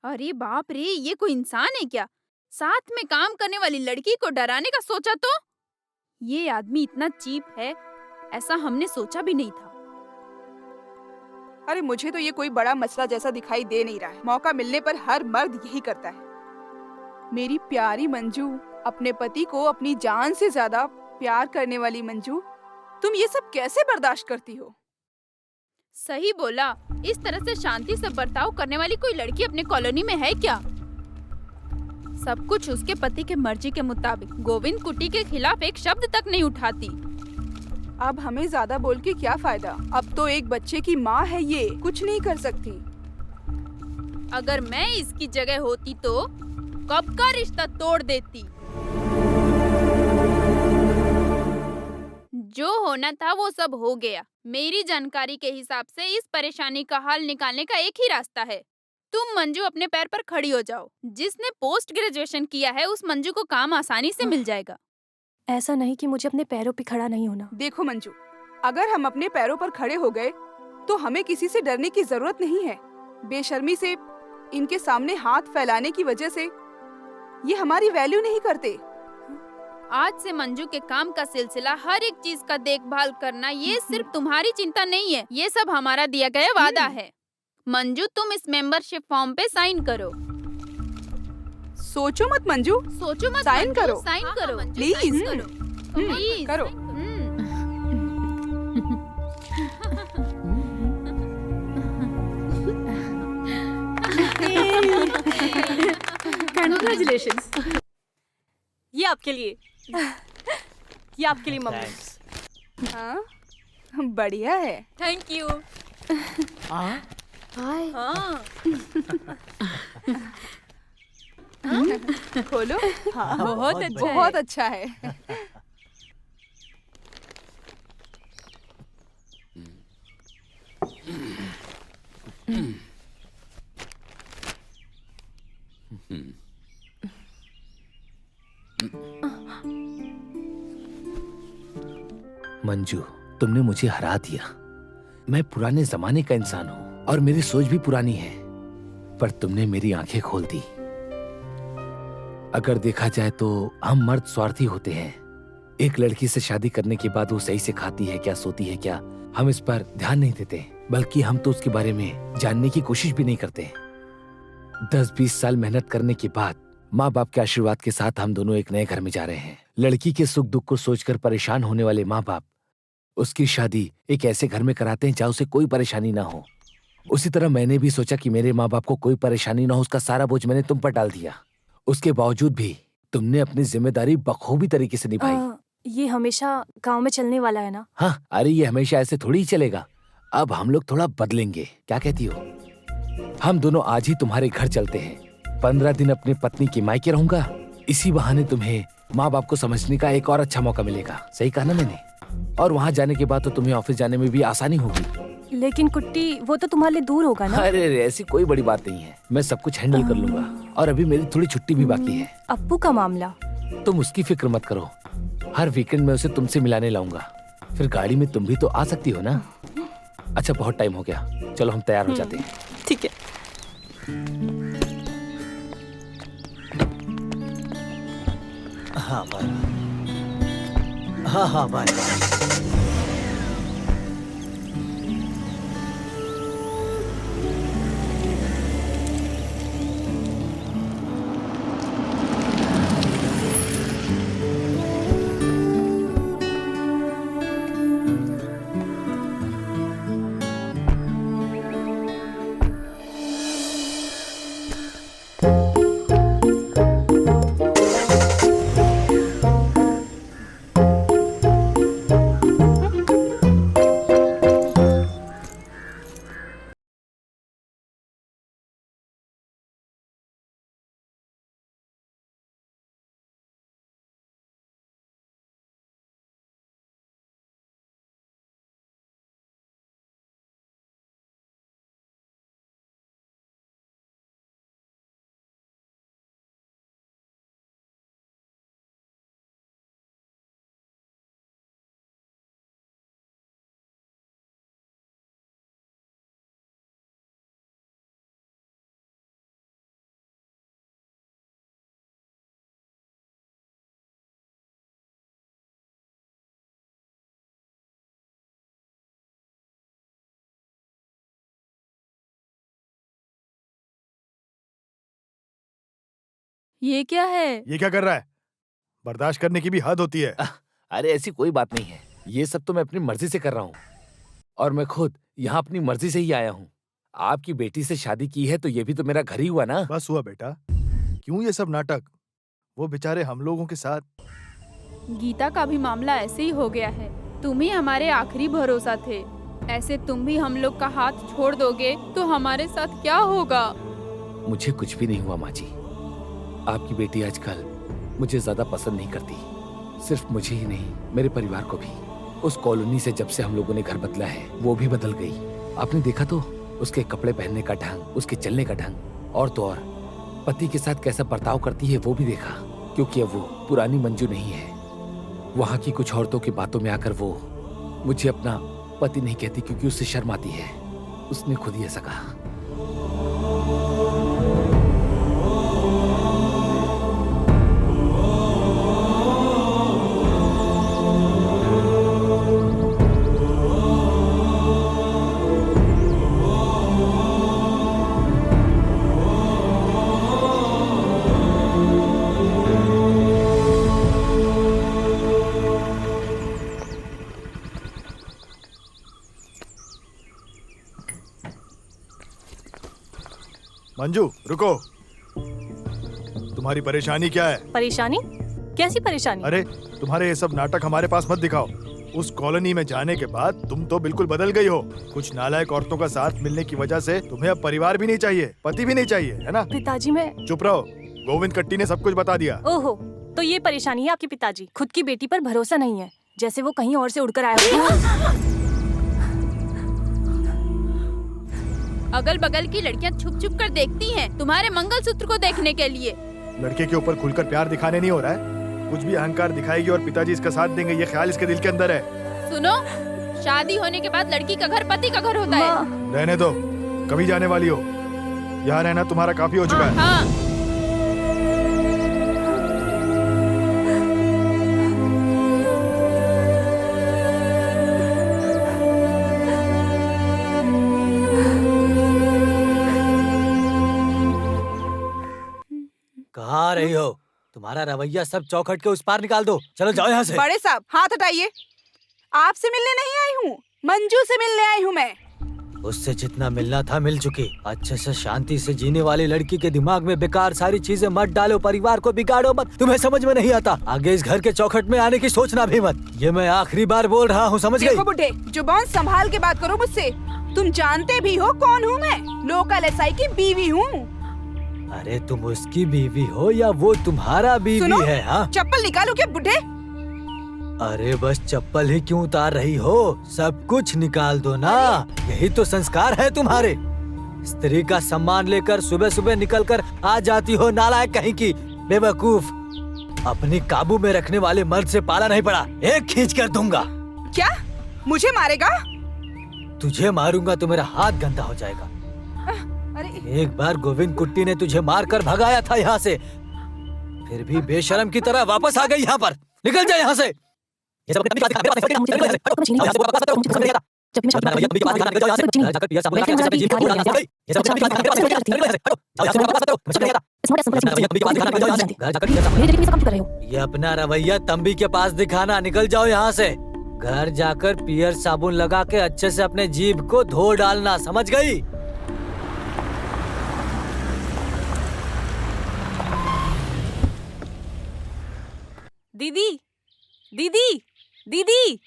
अरे बाप रे, ये कोई इंसान है क्या? साथ में काम करने वाली लड़की को डराने का सोचा तो? ये आदमी इतना चीप है, ऐसा हमने सोचा भी नहीं था। अरे मुझे तो ये कोई बड़ा मसला जैसा दिखाई दे नहीं रहा है। मौका मिलने पर हर मर्द यही करता है। मेरी प्यारी मंजू, अपने पति को अपनी जान से ज्यादा प्यार करने वाली मंजू, तुम ये सब कैसे बर्दाश्त करती हो? सही बोला। इस तरह से शांति से बर्ताव करने वाली कोई लड़की अपने कॉलोनी में है क्या? सब कुछ उसके पति के मर्जी के मुताबिक। गोविंद कुटी के खिलाफ एक शब्द तक नहीं उठाती। अब हमें ज्यादा बोल के क्या फायदा? अब तो एक बच्चे की माँ है, ये कुछ नहीं कर सकती। अगर मैं इसकी जगह होती तो कब का रिश्ता तोड़ देती। जो होना था वो सब हो गया। मेरी जानकारी के हिसाब से इस परेशानी का हल निकालने का एक ही रास्ता है। तुम मंजू अपने पैर पर खड़ी हो जाओ। जिसने पोस्ट ग्रेजुएशन किया है उस मंजू को काम आसानी से मिल जाएगा। ऐसा नहीं कि मुझे अपने पैरों पे खड़ा नहीं होना। देखो मंजू, अगर हम अपने पैरों पर खड़े हो गए तो हमें किसी से डरने की जरूरत नहीं है। बेशर्मी से इनके सामने हाथ फैलाने की वजह से ये हमारी वैल्यू नहीं करते। आज से मंजू के काम का सिलसिला, हर एक चीज का देखभाल करना, ये सिर्फ तुम्हारी चिंता नहीं है, ये सब हमारा दिया गया वादा है। मंजू, तुम इस मेंबरशिप फॉर्म पे साइन करो। सोचो मत मंजू, सोचो मत, साइन मंजू, करो। साइन करो प्लीज प्लीज करो। Congratulations. ये आपके लिए, ये आपके लिए मम्मी। हाँ, बढ़िया है। Thank you. हाँ हाय। खोलो। हाँ, बहुत अच्छा है। बहुत अच्छा है। मंजू, तुमने मुझे हरा दिया। मैं पुराने जमाने का इंसान हूँ और मेरी सोच भी पुरानी है, पर तुमने मेरी आंखें खोल दी। अगर देखा जाए तो हम मर्द स्वार्थी होते हैं। एक लड़की से शादी करने के बाद वो सही से खाती है क्या, सोती है क्या, हम इस पर ध्यान नहीं देते, बल्कि हम तो उसके बारे में जानने की कोशिश भी नहीं करते। 10-20 साल मेहनत करने के बाद माँ बाप के आशीर्वाद के साथ हम दोनों एक नए घर में जा रहे हैं। लड़की के सुख दुख को सोचकर परेशान होने वाले माँ बाप उसकी शादी एक ऐसे घर में कराते हैं जहाँ उसे कोई परेशानी ना हो। उसी तरह मैंने भी सोचा कि मेरे माँ बाप को कोई परेशानी ना हो, उसका सारा बोझ मैंने तुम पर डाल दिया। उसके बावजूद भी तुमने अपनी जिम्मेदारी बखूबी तरीके से निभाई। ये हमेशा गांव में चलने वाला है ना? हाँ, अरे ये हमेशा ऐसे थोड़ी ही चलेगा। अब हम लोग थोड़ा बदलेंगे, क्या कहती हो? हम दोनों आज ही तुम्हारे घर चलते हैं। 15 दिन अपनी पत्नी की मायके रहूंगा। इसी बहाने तुम्हें माँ बाप को समझने का एक और अच्छा मौका मिलेगा। सही कहा ना मैंने? और वहाँ जाने के बाद तो तुम्हें ऑफिस जाने में भी आसानी होगी। लेकिन कुट्टी, वो तो तुम्हारे लिए दूर होगा ना? अरे ऐसी कोई बड़ी बात नहीं है, मैं सब कुछ हैंडल कर लूंगा। और अभी मेरी थोड़ी छुट्टी भी बाकी है। अप्पू का मामला? तुम उसकी फिक्र मत करो, हर वीकेंड में उसे तुमसे मिलाने लाऊंगा। फिर गाड़ी में तुम भी तो आ सकती हो ना? अच्छा, बहुत टाइम हो गया, चलो हम तैयार हो जाते हैं। ठीक है। हाँ बाय। हाँ बाय। ये क्या है? ये क्या कर रहा है? बर्दाश्त करने की भी हद होती है। अरे ऐसी कोई बात नहीं है, ये सब तो मैं अपनी मर्जी से कर रहा हूँ और मैं खुद यहाँ अपनी मर्जी से ही आया हूँ। आपकी बेटी से शादी की है तो ये भी तो मेरा घर ही हुआ ना। बस हुआ बेटा, क्यों ये सब नाटक? वो बेचारे हम लोगों के साथ। गीता का भी मामला ऐसे ही हो गया है। तुम ही हमारे आखिरी भरोसा थे। ऐसे तुम भी हम लोग का हाथ छोड़ दोगे तो हमारे साथ क्या होगा? मुझे कुछ भी नहीं हुआ माँ जी। आपकी बेटी आजकल मुझे ज्यादा पसंद नहीं करती, सिर्फ मुझे ही नहीं मेरे परिवार को भी। उस कॉलोनी से जब से हम लोगों ने घर बदला है वो भी बदल गई। आपने देखा तो उसके कपड़े पहनने का ढंग, उसके चलने का ढंग, और तो और पति के साथ कैसा बर्ताव करती है वो भी देखा। क्योंकि अब वो पुरानी मंजू नहीं है। वहाँ की कुछ औरतों की बातों में आकर वो मुझे अपना पति नहीं कहती क्योंकि उससे शर्म आती है। उसने खुद ही ऐसा कहा। मंजू रुको, तुम्हारी परेशानी क्या है? परेशानी? कैसी परेशानी? अरे तुम्हारे ये सब नाटक हमारे पास मत दिखाओ। उस कॉलोनी में जाने के बाद तुम तो बिल्कुल बदल गई हो। कुछ नालायक औरतों का साथ मिलने की वजह से तुम्हें अब परिवार भी नहीं चाहिए, पति भी नहीं चाहिए, है ना? पिताजी मैं... चुप रहो, गोविंद कट्टी ने सब कुछ बता दिया। ओहो, तो ये परेशानी है आपके पिताजी। खुद की बेटी पर भरोसा नहीं है, जैसे वो कहीं और से उड़कर आया हो। अगल बगल की लड़कियां छुप छुप कर देखती हैं तुम्हारे मंगलसूत्र को देखने के लिए। लड़के के ऊपर खुलकर प्यार दिखाने नहीं हो रहा है। कुछ भी अहंकार दिखाएगी और पिताजी इसका साथ देंगे, ये ख्याल इसके दिल के अंदर है। सुनो, शादी होने के बाद लड़की का घर पति का घर होता है। रहने दो, कभी जाने वाली हो। यहाँ रहना तुम्हारा काफी हो चुका है। हाँ। कहाँ आ रही हो? तुम्हारा रवैया सब चौखट के उस पार निकाल दो। चलो जाओ यहाँ से। बड़े साहब हाथ हटाइए। आपसे मिलने नहीं आई हूँ, मंजू से मिलने आई हूँ मैं। उससे जितना मिलना था मिल चुकी। अच्छे से शांति से जीने वाली लड़की के दिमाग में बेकार सारी चीजें मत डालो, परिवार को बिगाड़ो मत। तुम्हें समझ में नहीं आता, आगे इस घर के चौखट में आने की सोचना भी मत। ये मैं आखिरी बार बोल रहा हूँ, समझ गई? देखो बुढ़े, जुबान संभाल के बात करो मुझसे। तुम जानते भी हो कौन हूँ मैं? लोकल एसआई की बीवी हूँ। अरे तुम उसकी बीवी हो या वो तुम्हारा बीवी है? हाँ, चप्पल निकालो क्या बुढ़े? अरे बस चप्पल ही क्यों उतार रही हो? सब कुछ निकाल दो ना, यही तो संस्कार है तुम्हारे। स्त्री का सम्मान लेकर सुबह सुबह निकलकर आ जाती हो, नालायक कहीं की, बेवकूफ। अपनी काबू में रखने वाले मर्द से पाला नहीं पड़ा, एक खींच कर दूंगा। क्या मुझे मारेगा? तुझे मारूंगा तो मेरा हाथ गंदा हो जाएगा। अरे एक बार गोविंद कुट्टी ने तुझे मारकर भगाया था यहाँ से, फिर भी बेशरम की तरह वापस आ गई यहाँ पर। निकल जा यहाँ से। ये अपना रवैया तंबी के पास दिखाना। निकल जाओ यहाँ से। घर जाकर पियर साबुन लगा के अच्छे से अपने जीभ को धो डालना, समझ गई? दीदी, दीदी, दीदी।